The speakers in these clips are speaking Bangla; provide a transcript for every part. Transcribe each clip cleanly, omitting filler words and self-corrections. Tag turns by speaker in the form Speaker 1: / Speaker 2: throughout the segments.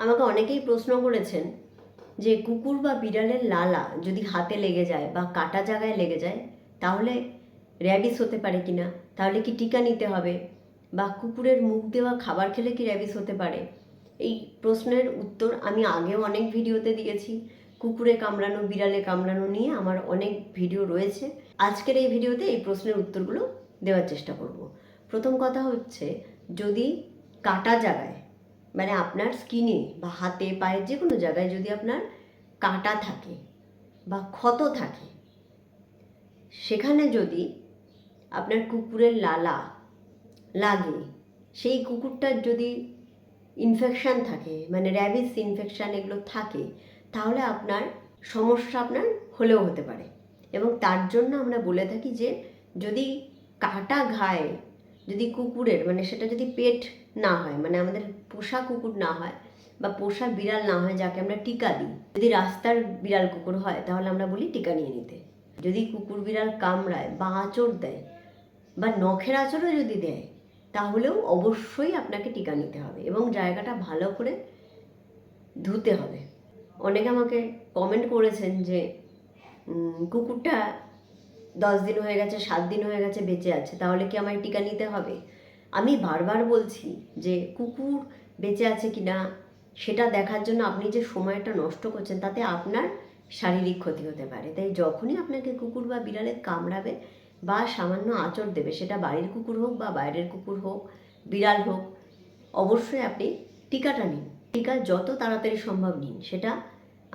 Speaker 1: আমাকে অনেকেই প্রশ্ন করেছেন যে কুকুর বা বিড়ালের লালা যদি হাতে লেগে যায় বা কাটা জায়গায় লেগে যায় তাহলে র্যাবিস হতে পারে কিনা, তাহলে কি টিকা নিতে হবে, বা কুকুরের মুখ দেওয়া খাবার খেলে কি র্যাবিস হতে পারে। এই প্রশ্নের উত্তর আমি আগেও অনেক ভিডিওতে দিয়েছি। কুকুরে কামড়ানো, বিড়ালে কামড়ানো নিয়ে আমার অনেক ভিডিও রয়েছে। আজকের এই ভিডিওতে এই প্রশ্নের উত্তরগুলো দেওয়ার চেষ্টা করব। প্রথম কথা হচ্ছে, যদি কাটা জায়গায় মানে আপনার স্কিনে বা হাতে পায়ের যে কোনো জায়গায় যদি আপনার কাটা থাকে বা ক্ষত থাকে, সেখানে যদি আপনার কুকুরের লালা লাগে, সেই কুকুরটার যদি ইনফেকশান থাকে মানে র্যাবিস ইনফেকশান এগুলো থাকে, তাহলে আপনার সমস্যা আপনার হলেও হতে পারে। এবং তার জন্য আমরা বলে থাকি যে যদি কাটা ঘায়ে যদি কুকুরের মানে সেটা যদি পেট না হয়, মানে আমাদের পোষা কুকুর না হয় বা পোষা বিড়াল না হয় যাকে আমরা টিকা দিই, যদি রাস্তার বিড়াল কুকুর হয় তাহলে আমরা বলি টিকা নিয়ে নিতে। যদি কুকুর বিড়াল কামড়ায় বা আঁচড় দেয় বা নখের আঁচড়ও যদি দেয়, তাহলেও অবশ্যই আপনাকে টিকা নিতে হবে এবং জায়গাটা ভালো করে ধুতে হবে। অনেকে আমাকে কমেন্ট করেছেন যে কুকুরটা 10 দিন হয়ে গেছে, 7 দিন হয়ে গেছে বেঁচে আছে, তাহলে কি আমায় টিকা নিতে হবে? আমি বারবার বলছি যে কুকুর বেঁচে আছে কি না সেটা দেখার জন্য আপনি যে সময়টা নষ্ট করছেন তাতে আপনার শারীরিক ক্ষতি হতে পারে। তাই যখনই আপনাকে কুকুর বা বিড়ালে কামড়াবে বা সামান্য আঁচড় দেবে, সেটা বাড়ির কুকুর হোক বা বাইরের কুকুর হোক, বিড়াল হোক, অবশ্যই আপনি টিকাটা নিন। টিকা যত তাড়াতাড়ি সম্ভব নিন। সেটা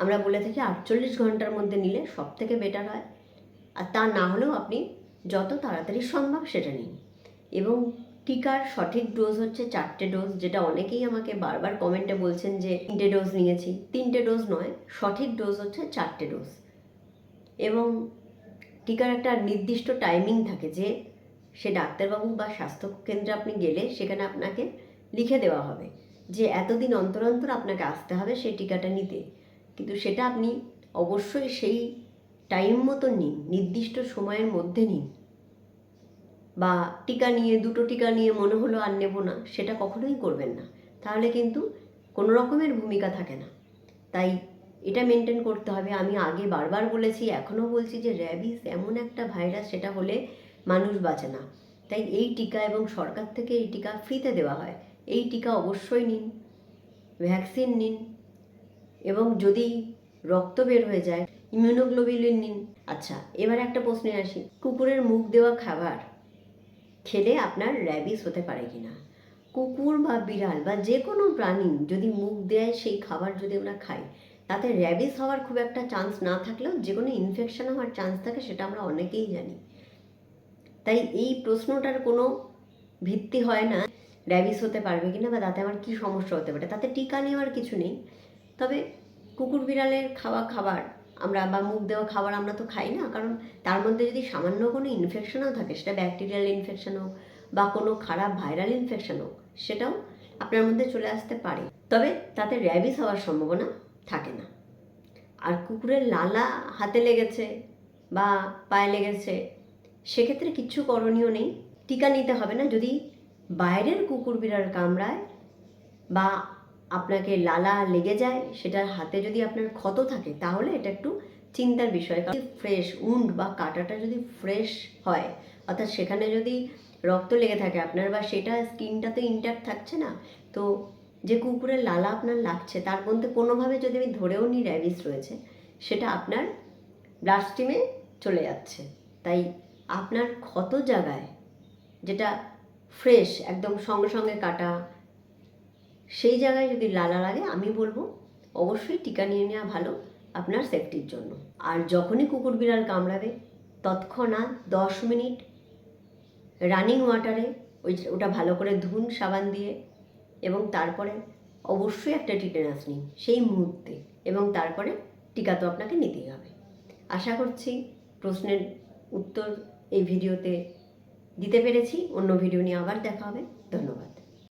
Speaker 1: আমরা বলে থাকি 48 ঘন্টার মধ্যে নিলে সব থেকে বেটার হয়, আর তা না হলেও আপনি যত তাড়াতাড়ি সম্ভব সেটা নিন। এবং টিকার সঠিক ডোজ হচ্ছে 4টে ডোজ, যেটা অনেকেই আমাকে বারবার কমেন্টে বলছেন যে 3টে ডোজ নিয়েছি। 3টে ডোজ নয়, সঠিক ডোজ হচ্ছে 4টে ডোজ। এবং টিকার একটা নির্দিষ্ট টাইমিং থাকে যে সে ডাক্তারবাবু বা স্বাস্থ্যকেন্দ্রে আপনি গেলে সেখানে আপনাকে লিখে দেওয়া হবে যে এতদিন অন্তর অন্তর আপনাকে আসতে হবে সেই টিকাটা নিতে। কিন্তু সেটা আপনি অবশ্যই সেই টাইম মতো নিন, নির্দিষ্ট সময়ের মধ্যে নিন। বা টিকা নিয়ে 2টো টিকা নিয়ে মনে হলো আর নেব না, সেটা কখনোই করবেন না। তাহলে কিন্তু কোনো রকমের ভূমিকা থাকে না। তাই এটা মেনটেন করতে হবে। আমি আগে বারবার বলেছি, এখনও বলছি যে র্যাবিস এমন একটা ভাইরাস, সেটা হলে মানুষ বাঁচে না। তাই এই টিকা, এবং সরকার থেকে এই টিকা ফ্রিতে দেওয়া হয়, এই টিকা অবশ্যই নিন, ভ্যাকসিন নিন। এবং যদি রক্ত বের হয়ে যায় ইমিউনোগ্লোবিউলিন নিন। আচ্ছা, এবার একটা প্রশ্নে আসি, কুকুরের মুখ দেওয়া খাবার খেলে আপনার র্যাবিস হতে পারে কিনা। কুকুর বা বিড়াল বা যে কোনো প্রাণী যদি মুখ দেয় সেই খাবার যদি আমরা খাই, তাতে র্যাবিস হওয়ার খুব একটা চান্স না থাকলেও যে কোনো ইনফেকশন হওয়ার চান্স থাকে, সেটা আমরা অনেকেই জানি। তাই এই প্রশ্নটার কোনো ভিত্তি হয় না র্যাবিস হতে পারবে কিনা বা তাতে আমার কী সমস্যা হতে পারে, তাতে টিকা নেওয়ার কিছু নেই। তবে কুকুর বিড়ালের খাওয়া খাবার আমরা বা মুখ দেওয়া খাবার আমরা তো খাই না, কারণ তার মধ্যে যদি সামান্য কোনো ইনফেকশনও থাকে, সেটা ব্যাকটেরিয়াল ইনফেকশন হোক বা কোনো খারাপ ভাইরাল ইনফেকশন হোক, সেটাও আপনার মধ্যে চলে আসতে পারে। তবে তাতে র্যাবিস হওয়ার সম্ভাবনা থাকে না। আর কুকুরের লালা হাতে লেগেছে বা পায়ে লেগেছে, সেক্ষেত্রে কিচ্ছু করণীয় নেই, টিকা নিতে হবে না। যদি বাইরের কুকুর বিড়াল কামড়ায় বা আপনাকে লালা লেগে যায়, সেটার হাতে যদি আপনার ক্ষত থাকে, তাহলে এটা একটু চিন্তার বিষয়। কারণ ফ্রেশ উন্ড বা কাটাটা যদি ফ্রেশ হয়, অর্থাৎ সেখানে যদি রক্ত লেগে থাকে আপনার, বা সেটা স্কিনটা তো ইনট্যাক্ট থাকছে না, তো যে কুকুরের লালা আপনার লাগছে তার মধ্যে কোনোভাবে যদি আমি ধরেও নিই র্যাবিস রয়েছে, সেটা আপনার ব্লাড স্ট্রিমে চলে যাচ্ছে। তাই আপনার ক্ষত জায়গায় যেটা ফ্রেশ একদম সঙ্গে সঙ্গে কাটা, সেই জায়গায় যদি লালা লাগে, আমি বলবো অবশ্যই টিকা নিয়ে নেওয়া ভালো আপনার সেফটির জন্য। আর যখনই কুকুর বিড়াল কামড়াবে, তৎক্ষণাৎ 10 মিনিট রানিং ওয়াটারে ওটা ভালো করে ধুন সাবান দিয়ে, এবং তারপরে অবশ্যই একটা টিটেনাস নিন সেই মুহূর্তে, এবং তারপরে টিকা তো আপনাকে নিতেই হবে। আশা করছি প্রশ্নের উত্তর এই ভিডিওতে দিতে পেরেছি। অন্য ভিডিও নিয়ে আবার দেখা হবে। ধন্যবাদ।